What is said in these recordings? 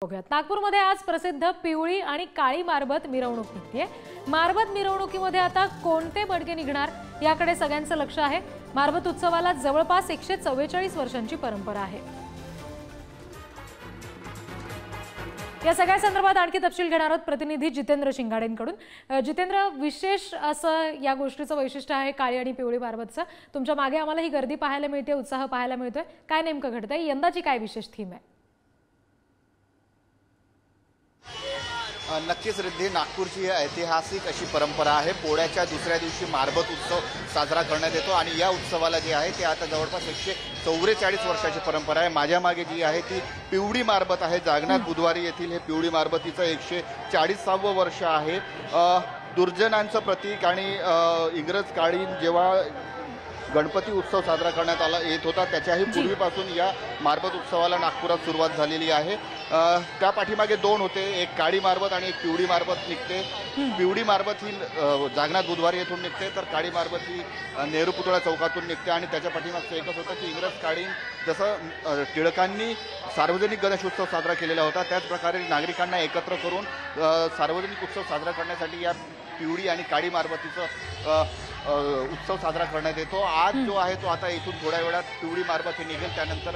नागपूरमध्ये आज प्रसिद्ध पिवळी आणि काळी मारबत मिरवणूक निघते। मारबत मिरवणुकीमध्ये आता कोणते बडगे निघणार याकडे सगळ्यांचं लक्ष आहे। मारबत उत्सवाला जवळपास 144 वर्षांची परंपरा आहे। या सगळ्या संदर्भात आणखी तपशील घेणार आहोत प्रतिनिधी जितेंद्र शिंगाडेंकडून। जितेंद्र, विशेष असं या गोष्टीचं वैशिष्ट्य आहे काळी आणि पिवळी मारबतचं। तुमच्या मागे आम्हाला ही गर्दी पाहायला मिळते, उत्साह पाहायला मिळतोय, काय नेमकं घडतंय, यंदाची काय विशेष थीम आहे? नक्कीच रिद्धी, नागपूरची ऐतिहासिक अशी परंपरा आहे। पोळ्याच्या दुसऱ्या दिवशी मारबत उत्सव साजरा करण्यात येतो आणि या उत्सवाला जे आहे ते आता जवळपास 144 वर्षाची परंपरा आहे। माझ्या मागे जी आहे ती पिवळी मारबत आहे। जागनाथ बुधवारी येथील हे पिवळी मारबतीचं 140वावं वर्ष आहे। दुर्जनांचं प्रतीक आणि इंग्रजकालीन जेव्हा गणपती उत्सव साजरा करण्यात आला येत होता त्याच्याही पूर्वीपासून या मारबत उत्सवाला नागपुरात सुरुवात झालेली आहे। त्या पाठीमागे दोन होते, एक काळी मारबत आणि एक पिवळी मारबत निघते। पिवळी मारबत ही जागनाथ बुधवारी येथून निघते, तर काळी मारबत ही नेहरू पुतळा चौकातून निघते। आणि त्याच्या पाठीमागचं एकच होतं की इंग्रजकालीन जसं टिळकांनी सार्वजनिक गणेशोत्सव साजरा केलेला होता त्याच प्रकारे नागरिकांना एकत्र करून सार्वजनिक उत्सव साजरा करण्यासाठी या पिवळी आणि काळी मारबतीचं उत्सव साजरा करण्यात येतो। आज जो आहे तो आता इथून थोड्या वेळात पिवळी मारबत ही निघेल, त्यानंतर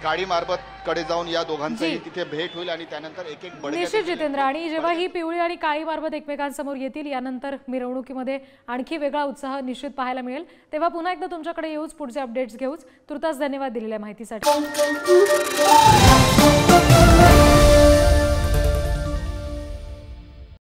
काळी मारबत कडे जाऊन या दोघांचीही तिथे भेट होईल आणि त्यानंतर एक एक बडगे। निश्चित जितेंद्र, आणि जेव्हा ही पिवळी आणि काळी मारबत एकमेकांसमोर येतील यानंतर मिरवणुकीमध्ये आणखी वेगळा उत्साह निश्चित पाहायला मिळेल। तेव्हा पुन्हा एकदा तुमच्याकडे येऊच, पुढचे अपडेट्स घेऊच। तुर्तास धन्यवाद दिलेल्या माहितीसाठी।